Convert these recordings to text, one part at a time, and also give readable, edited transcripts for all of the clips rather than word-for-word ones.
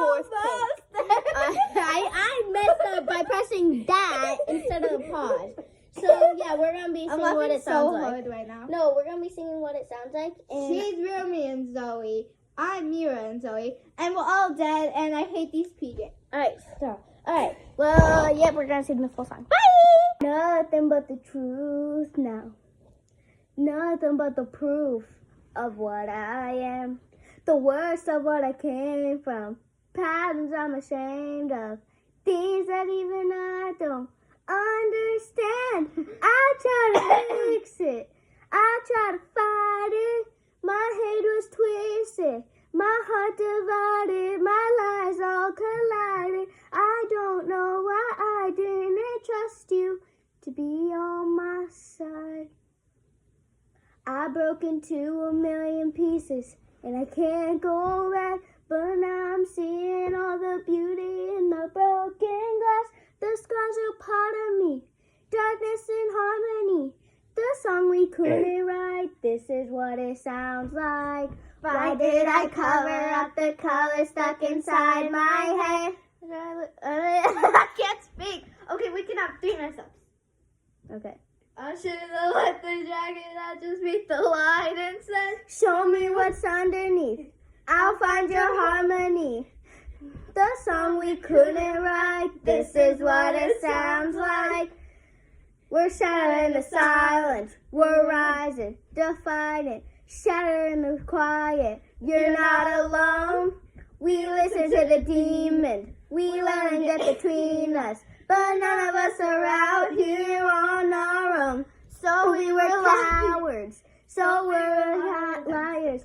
fourth pick. I messed up by pressing that instead of pause. So yeah, we're gonna be singing what it sounds like. Hard right now. No, we're gonna be singing what it sounds like. And She's Romy and Zoe. I'm Mira and Zoe, and we're all dead. And I hate these PJs. Alright. Well, yeah, we're gonna sing the full song. Bye! Nothing but the truth now. Nothing but the proof of what I am. The worst of what I came from. Patterns I'm ashamed of. Things that even I don't understand. I try to fix it. I try to fight it. My head was twisted. My heart divided. My lies all collided. I don't know why I didn't trust you to be on my side. I broke into a million pieces and I can't go back. But now I'm seeing all the beauty in the broken glass. The scars are part of me, darkness and harmony. The song we couldn't write, this is what it sounds like. Why did I cover up the color stuck inside my head? I can't speak. Okay, we can have 3 nice ups. Okay. I should have let the jacket out just meet the light and said, Show me what's underneath. I'll find your harmony. The song we couldn't write, this is what it sounds like. We're shattering the silence, we're rising, defining, shattering the quiet. You're not alone. We listen to the demons, we let them get between us. But none of us are out here on our own. So we were cowards, so we're liars.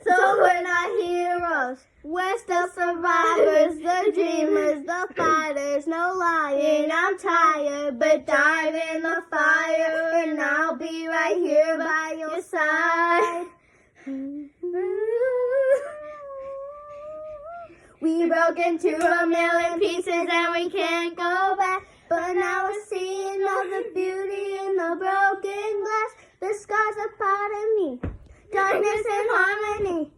So we're not heroes, we're still survivors, the dreamers, the fighters, no lying. I'm tired, but dive in the fire, and I'll be right here by your side. We broke into a million pieces and we can't go back, but now we're seeing all the beauty in the broken glass. The scars are part of me. Darkness and harmony.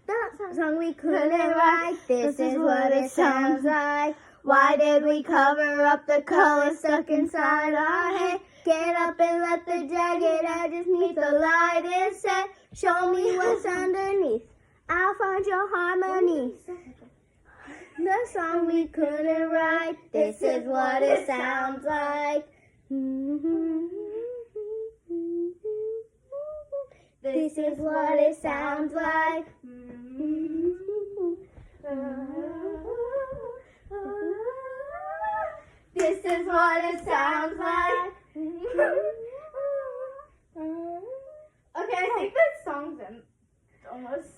The song we couldn't write. This is what it sounds like. Why did we cover up the color stuck inside our head? Get up and let the jagged edges meet the light instead. Show me what's underneath. I'll find your harmony. The song we couldn't write. This is what it sounds like. This is what it sounds like. This is what it sounds like. okay, I think this song's in almost.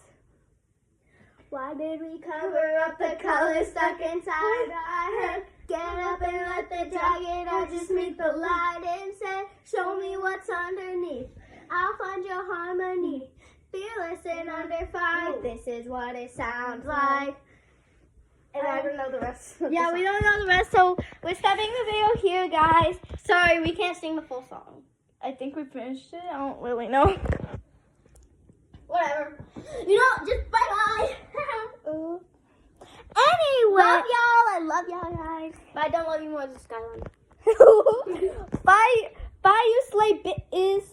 Why did we cover up the color stuck inside our head? Get up and let the jagged edges meet the light and say, show me what's underneath. I'll find your harmony. Fearless and under fire. This is what it sounds like. And I don't know the rest. Yeah, we don't know the rest, so we're stopping the video here, guys. Sorry, we can't sing the full song. I think we finished it. I don't really know. Whatever. You know, just bye-bye. Anyway. Love y'all. I love y'all, guys. But I don't love you more than Skyline. Bye, you slay bitches.